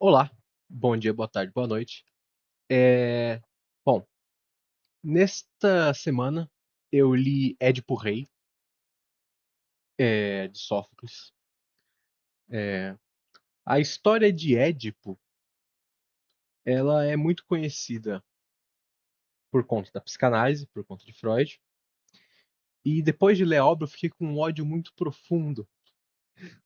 Olá, bom dia, boa tarde, boa noite. É, Bom, nesta semana eu li Édipo Rei, de Sófocles. A história de Édipo, ela é muito conhecida por conta da psicanálise, por conta de Freud. E depois de ler a obra, eu fiquei com um ódio muito profundo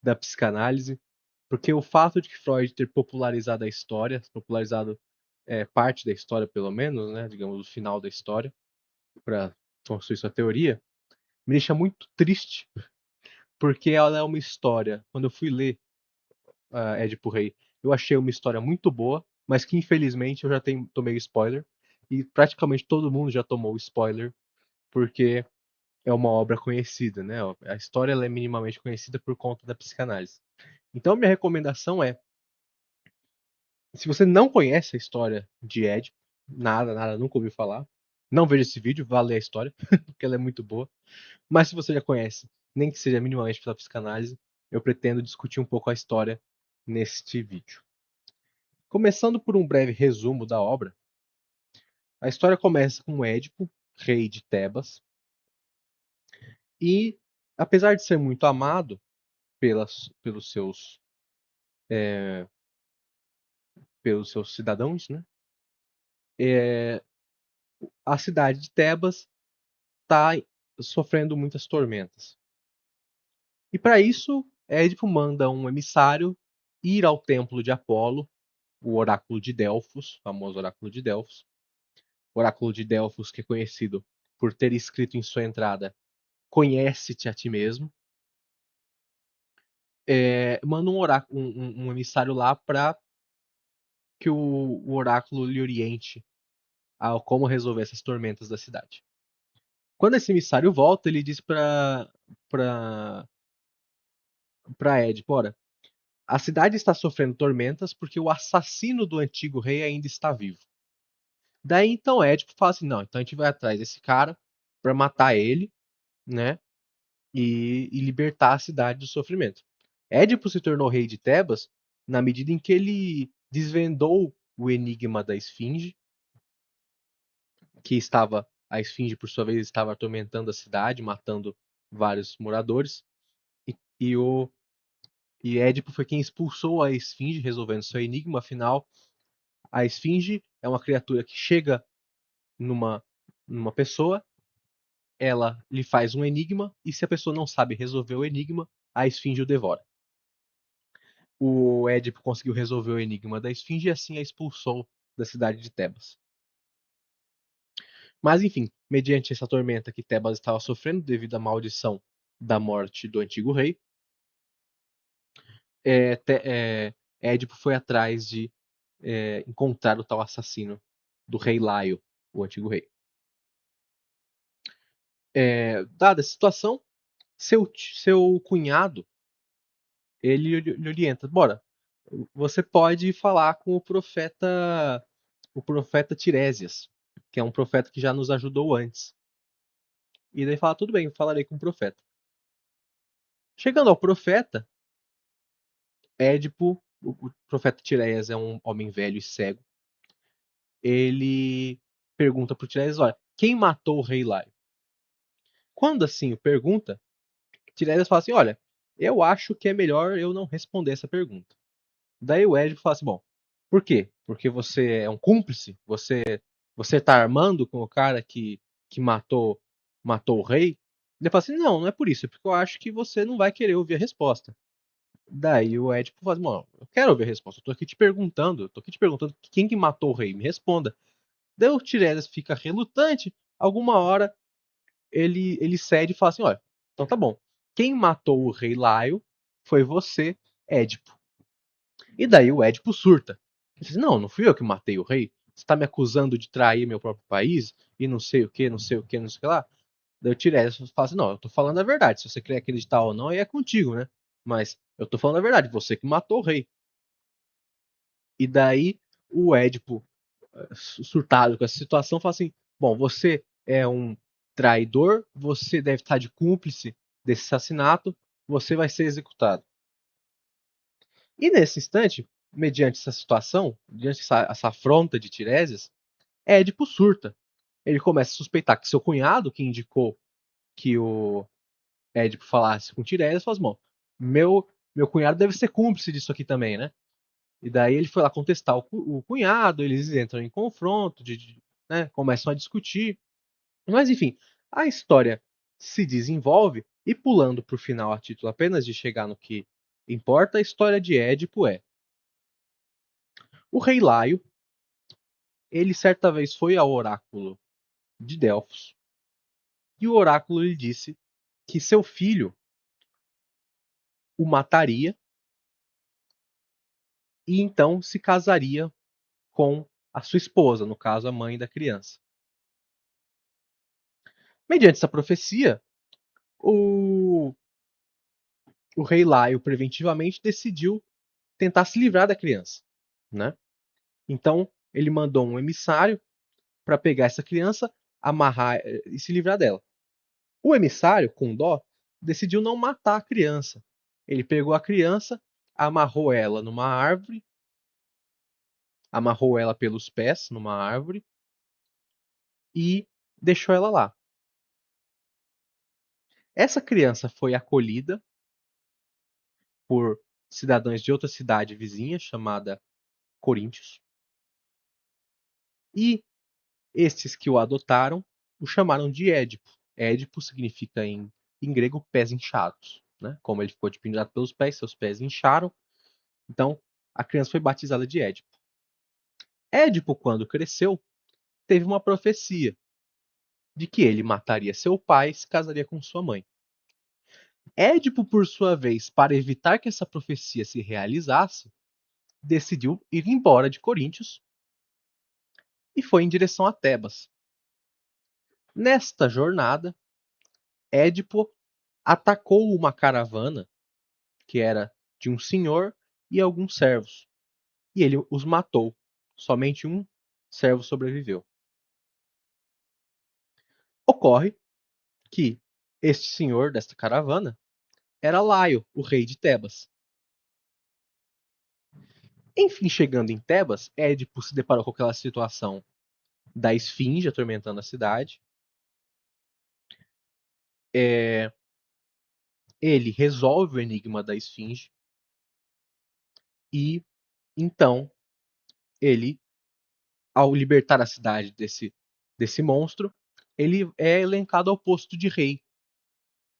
da psicanálise, porque o fato de que Freud ter popularizado a história, popularizado parte da história pelo menos, né, digamos, o final da história, para construir sua teoria, me deixa muito triste porque ela é uma história. Quando eu fui ler Édipo Rei, eu achei uma história muito boa, mas que infelizmente eu já tomei spoiler. E praticamente todo mundo já tomou spoiler, porque é uma obra conhecida, né? A história ela é minimamente conhecida por conta da psicanálise. Então, minha recomendação é: se você não conhece a história de Édipo, nada, nunca ouviu falar, não veja esse vídeo, vá ler a história, porque ela é muito boa. Mas se você já conhece, nem que seja minimamente pela psicanálise, eu pretendo discutir um pouco a história neste vídeo. Começando por um breve resumo da obra, a história começa com Édipo, rei de Tebas, e apesar de ser muito amado pelos seus pelos seus cidadãos, né? É, a cidade de Tebas está sofrendo muitas tormentas. E para isso, Édipo manda um emissário ir ao templo de Apolo, o oráculo de Delfos, famoso oráculo de Delfos. O oráculo de Delfos, que é conhecido por ter escrito em sua entrada: Conhece-te a ti mesmo. Manda um emissário lá para que o oráculo lhe oriente a como resolver essas tormentas da cidade. Quando esse emissário volta, ele diz para Édipo: ora, a cidade está sofrendo tormentas porque o assassino do antigo rei ainda está vivo. Daí então Édipo fala assim: não, então a gente vai atrás desse cara para matar ele, né? E libertar a cidade do sofrimento. Édipo se tornou rei de Tebas na medida em que ele desvendou o enigma da esfinge, que estava a esfinge por sua vez estava atormentando a cidade, matando vários moradores, e, e o e Édipo foi quem expulsou a esfinge, resolvendo seu enigma. Afinal, a esfinge é uma criatura que chega numa numa pessoa, ela lhe faz um enigma, e se a pessoa não sabe resolver o enigma, a esfinge o devora. O Édipo conseguiu resolver o enigma da esfinge e assim a expulsou da cidade de Tebas. Mas enfim, mediante essa tormenta que Tebas estava sofrendo devido à maldição da morte do antigo rei, é, Édipo foi atrás de encontrar o tal assassino do rei Laio, o antigo rei. Dada a situação, seu cunhado ele lhe orienta: bora, você pode falar com o profeta Tiresias, que é um profeta que já nos ajudou antes. E daí fala: tudo bem, falarei com o profeta. Chegando ao profeta, Édipo, o profeta Tiresias é um homem velho e cego. Ele pergunta para o Tiresias: olha, quem matou o rei Laio? Quando assim o pergunta, Tiresias fala assim: olha, eu acho que é melhor eu não responder essa pergunta. Daí o Édipo fala assim: bom, por quê? Porque você é um cúmplice? Você tá armando com o cara que matou o rei? Ele fala assim: não, não é por isso, é porque eu acho que você não vai querer ouvir a resposta. Daí o Édipo fala assim: bom, eu quero ouvir a resposta, eu tô aqui te perguntando quem que matou o rei, me responda. Daí o Tiresias fica relutante, alguma hora ele cede e fala assim: olha, então tá bom, quem matou o rei Laio foi você, Édipo. E daí o Édipo surta. Ele diz: não, não fui eu que matei o rei. Você está me acusando de trair meu próprio país e não sei o que, não sei o que, não sei o que lá. Daí o Tiresias fala assim: não, eu tô falando a verdade. Se você quer acreditar ou não, aí é contigo, né? Mas eu tô falando a verdade, você que matou o rei. E daí o Édipo, surtado com essa situação, fala assim: bom, você é um traidor, você deve estar de cúmplice desse assassinato, você vai ser executado. E nesse instante, mediante essa situação, diante essa afronta de Tiresias, Édipo surta. Ele começa a suspeitar que seu cunhado, que indicou que o Édipo falasse com Tiresias, fala assim, bom, meu cunhado deve ser cúmplice disso aqui também, né? E daí ele foi lá contestar o cunhado, eles entram em confronto, né, começam a discutir. Mas enfim, a história se desenvolve e pulando para o final a título apenas de chegar no que importa, a história de Édipo é: o rei Laio, ele certa vez foi ao oráculo de Delfos e o oráculo lhe disse que seu filho o mataria e então se casaria com a sua esposa, no caso a mãe da criança. Mediante essa profecia, o, o rei Laio preventivamente decidiu tentar se livrar da criança, né? Então ele mandou um emissário para pegar essa criança, amarrar e se livrar dela. O emissário, com dó, decidiu não matar a criança. Ele pegou a criança, amarrou ela numa árvore, amarrou ela pelos pés numa árvore e deixou ela lá. Essa criança foi acolhida por cidadãos de outra cidade vizinha chamada Coríntios. E estes que o adotaram o chamaram de Édipo. Édipo significa em grego pés inchados. Né? Como ele ficou de pendurado pelos pés, seus pés incharam. Então a criança foi batizada de Édipo. Édipo, quando cresceu, teve uma profecia de que ele mataria seu pai e se casaria com sua mãe. Édipo, por sua vez, para evitar que essa profecia se realizasse, decidiu ir embora de Coríntios e foi em direção a Tebas. Nesta jornada, Édipo atacou uma caravana que era de um senhor e alguns servos, e ele os matou. Somente um servo sobreviveu. Ocorre que este senhor desta caravana era Laio, o rei de Tebas. Enfim, chegando em Tebas, Édipo se deparou com aquela situação da esfinge atormentando a cidade. Ele resolve o enigma da esfinge e então ele, ao libertar a cidade desse monstro, ele é elencado ao posto de rei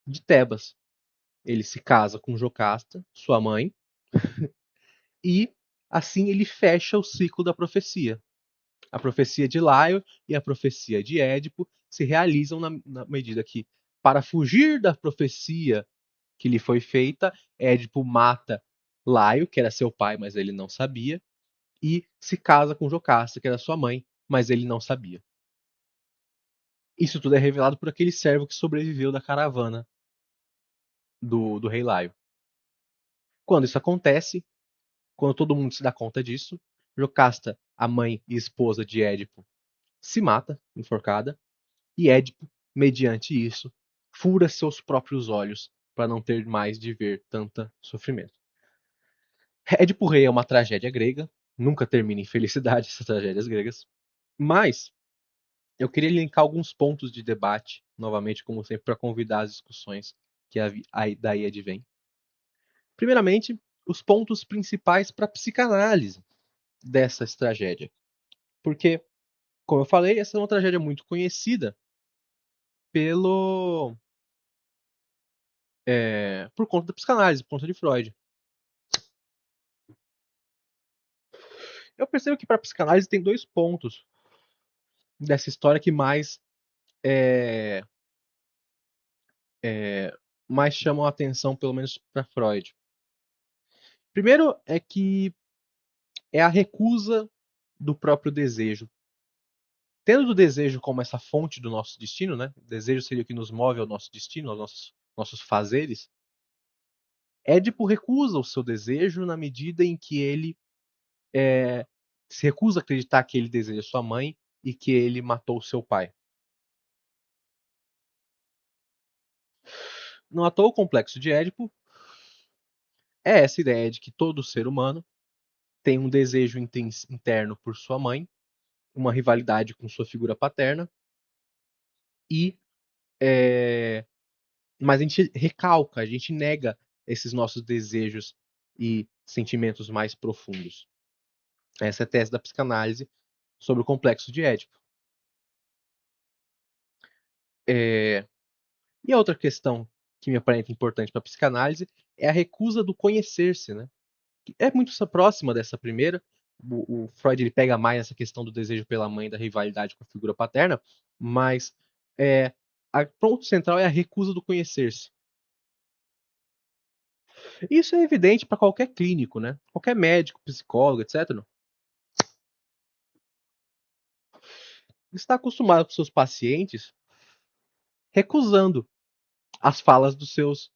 de Tebas. Ele se casa com Jocasta, sua mãe, e assim ele fecha o ciclo da profecia. A profecia de Laio e a profecia de Édipo se realizam na medida que, para fugir da profecia que lhe foi feita, Édipo mata Laio, que era seu pai, mas ele não sabia, e se casa com Jocasta, que era sua mãe, mas ele não sabia. Isso tudo é revelado por aquele servo que sobreviveu da caravana do rei Laio. Quando isso acontece, quando todo mundo se dá conta disso, Jocasta, a mãe e esposa de Édipo, se mata, enforcada, e Édipo, mediante isso, fura seus próprios olhos para não ter mais de ver tanta sofrimento. Édipo Rei é uma tragédia grega, nunca termina em felicidade essas tragédias gregas, mas eu queria linkar alguns pontos de debate, novamente, como sempre, para convidar as discussões que daí advém. Primeiramente, os pontos principais para a psicanálise dessa tragédia. Porque, como eu falei, essa é uma tragédia muito conhecida pelo por conta da psicanálise, por conta de Freud. Eu percebo que para a psicanálise tem dois pontos dessa história que é, mais chamam a atenção, pelo menos para Freud. Primeiro é que é a recusa do próprio desejo. Tendo o desejo como essa fonte do nosso destino, né? O desejo seria o que nos move ao nosso destino, aos nossos fazeres. Édipo recusa o seu desejo na medida em que ele se recusa a acreditar que ele deseja sua mãe e que ele matou seu pai. Não à toa o complexo de Édipo é essa ideia de que todo ser humano tem um desejo interno por sua mãe, uma rivalidade com sua figura paterna, e mas a gente recalca, a gente nega esses nossos desejos e sentimentos mais profundos. Essa é a tese da psicanálise sobre o complexo de Édipo. E a outra questão que me aparenta importante para a psicanálise é a recusa do conhecer-se, né? Que é muito próxima dessa primeira. O Freud ele pega mais essa questão do desejo pela mãe, da rivalidade com a figura paterna, mas a ponto central é a recusa do conhecer-se. Isso é evidente para qualquer clínico, né? Qualquer médico, psicólogo, etc. Está acostumado com seus pacientes recusando as falas dos seus,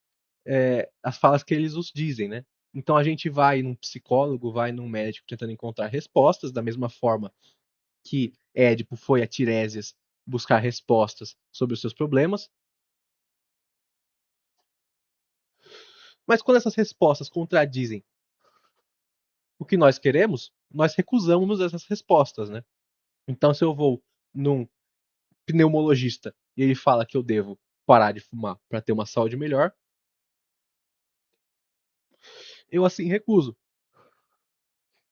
as falas que eles os dizem, né? Então a gente vai num psicólogo, vai num médico tentando encontrar respostas, da mesma forma que Édipo foi a Tiresias buscar respostas sobre os seus problemas. Mas quando essas respostas contradizem o que nós queremos, nós recusamos essas respostas, né? Então se eu vou num pneumologista e ele fala que eu devo parar de fumar para ter uma saúde melhor, eu assim recuso.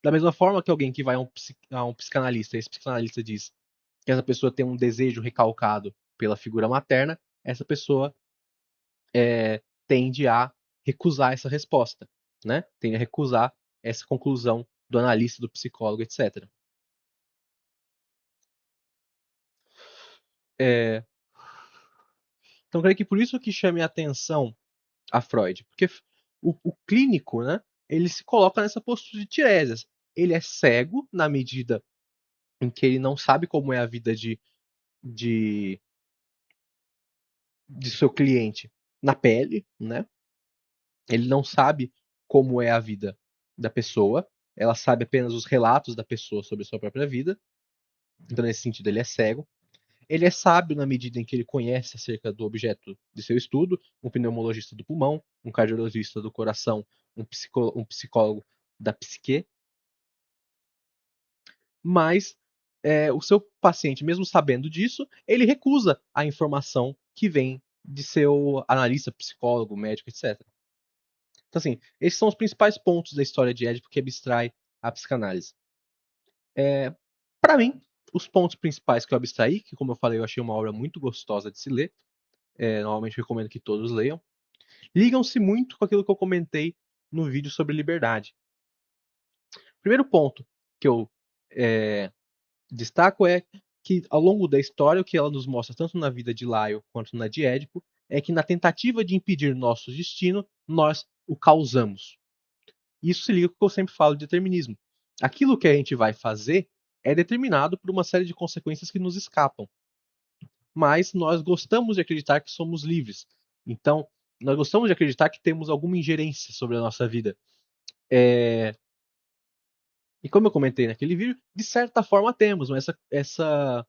Da mesma forma que alguém que vai a um psicanalista, e esse psicanalista diz que essa pessoa tem um desejo recalcado pela figura materna, essa pessoa tende a recusar essa resposta, né? Tende a recusar essa conclusão do analista, do psicólogo, etc. Então, creio que por isso que chame a atenção a Freud, porque o clínico, né, ele se coloca nessa postura de Tiresias. Ele é cego na medida em que ele não sabe como é a vida de, de seu cliente na pele, né? Ele não sabe como é a vida da pessoa, ela sabe apenas os relatos da pessoa sobre a sua própria vida. Então, nesse sentido, ele é cego. Ele é sábio na medida em que ele conhece acerca do objeto de seu estudo, um pneumologista do pulmão, um cardiologista do coração, um psicólogo da psique, mas o seu paciente, mesmo sabendo disso, ele recusa a informação que vem de seu analista, psicólogo, médico, etc. Então, assim, esses são os principais pontos da história de Édipo que abstrai a psicanálise. Para mim, os pontos principais que eu abstraí, que como eu falei, eu achei uma obra muito gostosa de se ler, normalmente recomendo que todos leiam, ligam-se muito com aquilo que eu comentei no vídeo sobre liberdade. O primeiro ponto que eu destaco é que ao longo da história, o que ela nos mostra tanto na vida de Laio quanto na de Édipo, é que na tentativa de impedir nosso destino, nós o causamos. Isso se liga com o que eu sempre falo de determinismo. Aquilo que a gente vai fazer é determinado por uma série de consequências que nos escapam. Mas nós gostamos de acreditar que somos livres. Então, nós gostamos de acreditar que temos alguma ingerência sobre a nossa vida. E como eu comentei naquele vídeo, de certa forma temos, mas essa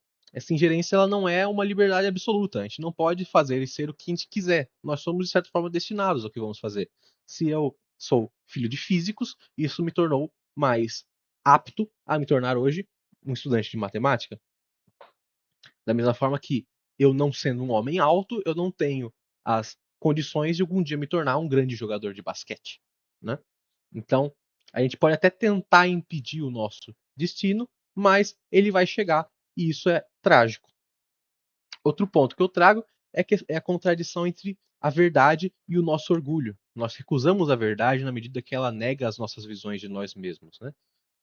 ingerência ela não é uma liberdade absoluta. A gente não pode fazer e ser o que a gente quiser. Nós somos, de certa forma, destinados ao que vamos fazer. Se eu sou filho de físicos, isso me tornou mais apto a me tornar hoje um estudante de matemática. Da mesma forma que eu, não sendo um homem alto, eu não tenho as condições de algum dia me tornar um grande jogador de basquete, né? Então, a gente pode até tentar impedir o nosso destino, mas ele vai chegar e isso é trágico. Outro ponto que eu trago é a contradição entre a verdade e o nosso orgulho. Nós recusamos a verdade na medida que ela nega as nossas visões de nós mesmos, né?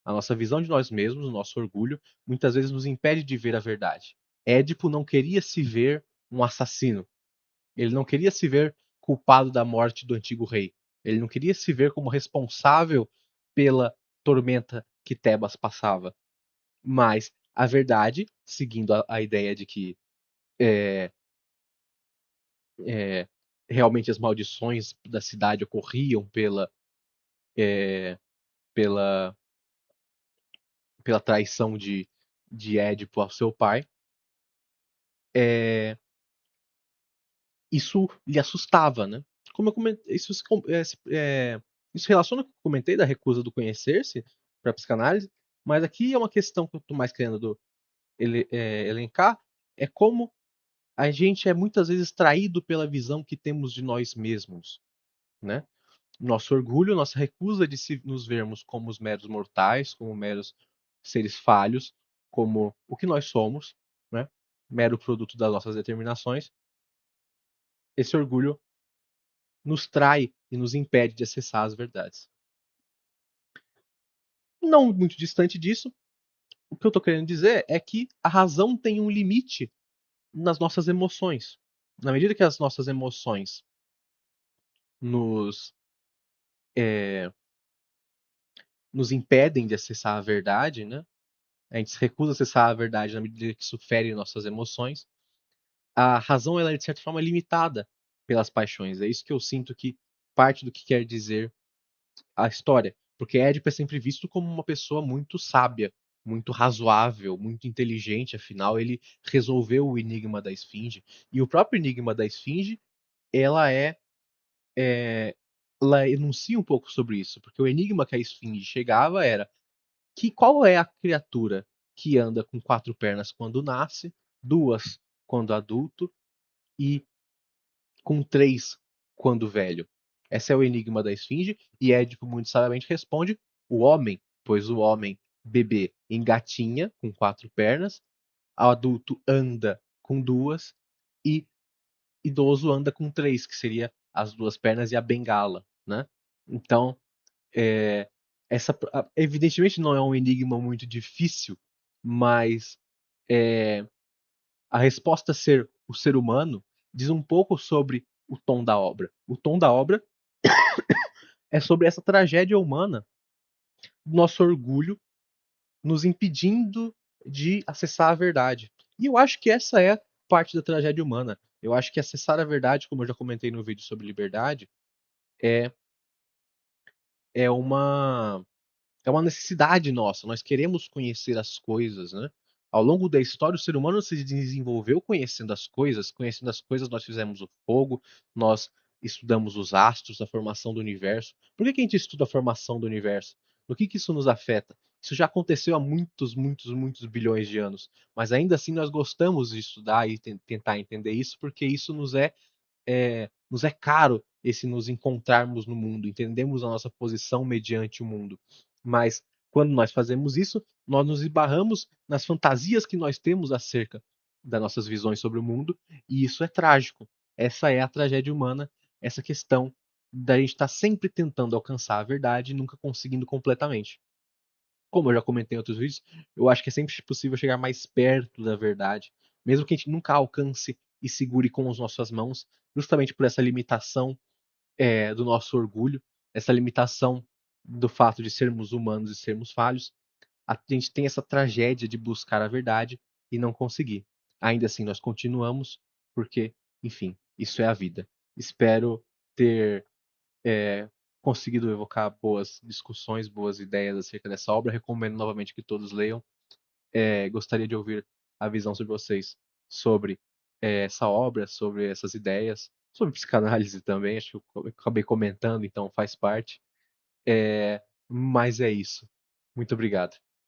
A nossa visão de nós mesmos, o nosso orgulho, muitas vezes nos impede de ver a verdade. Édipo não queria se ver um assassino. Ele não queria se ver culpado da morte do antigo rei. Ele não queria se ver como responsável pela tormenta que Tebas passava. Mas a verdade, seguindo a ideia de que é, realmente as maldições da cidade ocorriam pela, pela traição de Édipo ao seu pai, isso lhe assustava, né? Como eu comentei, isso relaciona com o que eu comentei da recusa do conhecer-se, para psicanálise, mas aqui é uma questão que eu estou mais querendo elencar, é como a gente é muitas vezes traído pela visão que temos de nós mesmos, né? Nosso orgulho, nossa recusa de nos vermos como os meros mortais, como meros seres falhos, como o que nós somos, né? Mero produto das nossas determinações. Esse orgulho nos trai e nos impede de acessar as verdades. Não muito distante disso, o que eu estou querendo dizer é que a razão tem um limite nas nossas emoções. Na medida que as nossas emoções nos, é, nos impedem de acessar a verdade, né? A gente se recusa a acessar a verdade na medida que isso fere nossas emoções. A razão ela é de certa forma limitada pelas paixões. É isso que eu sinto que parte do que quer dizer a história, porque Édipo é sempre visto como uma pessoa muito sábia, muito razoável, muito inteligente, afinal ele resolveu o enigma da esfinge. E o próprio enigma da esfinge, ela ela enuncia um pouco sobre isso, porque o enigma que a esfinge chegava era que qual é a criatura que anda com 4 pernas quando nasce, 2 quando adulto e com 3 quando velho. Esse é o enigma da esfinge, e Édipo muito sabiamente responde: o homem, pois o homem bebê engatinha com 4 pernas, adulto anda com 2 e idoso anda com 3, que seria as 2 pernas e a bengala, né? Então, é, evidentemente não é um enigma muito difícil, mas é, a resposta ser o ser humano diz um pouco sobre o tom da obra. O tom da obra é sobre essa tragédia humana, nosso orgulho nos impedindo de acessar a verdade. E eu acho que essa é parte da tragédia humana. Eu acho que acessar a verdade, como eu já comentei no vídeo sobre liberdade, é, é uma é uma necessidade nossa. Nós queremos conhecer as coisas, né? Ao longo da história, o ser humano se desenvolveu conhecendo as coisas, nós fizemos o fogo, nós estudamos os astros, a formação do universo. Por que a gente estuda a formação do universo? No que isso nos afeta? Isso já aconteceu há muitos, muitos, muitos bilhões de anos, mas ainda assim nós gostamos de estudar e tentar entender isso, porque isso nos é caro esse nos encontrarmos no mundo, entendemos a nossa posição mediante o mundo. Mas quando nós fazemos isso, nós nos esbarramos nas fantasias que nós temos acerca das nossas visões sobre o mundo, e isso é trágico. Essa é a tragédia humana, essa questão da gente estar sempre tentando alcançar a verdade e nunca conseguindo completamente. Como eu já comentei em outros vídeos, eu acho que é sempre possível chegar mais perto da verdade, mesmo que a gente nunca alcance e segure com as nossas mãos, justamente por essa limitação do nosso orgulho, essa limitação do fato de sermos humanos e sermos falhos. A gente tem essa tragédia de buscar a verdade e não conseguir. Ainda assim, nós continuamos, porque, enfim, isso é a vida. Espero ter conseguido evocar boas discussões, boas ideias acerca dessa obra. Recomendo novamente que todos leiam. Gostaria de ouvir a visão sobre vocês sobre essa obra, sobre essas ideias, sobre psicanálise também. Acho que eu acabei comentando, então faz parte. Mas é isso. Muito obrigado.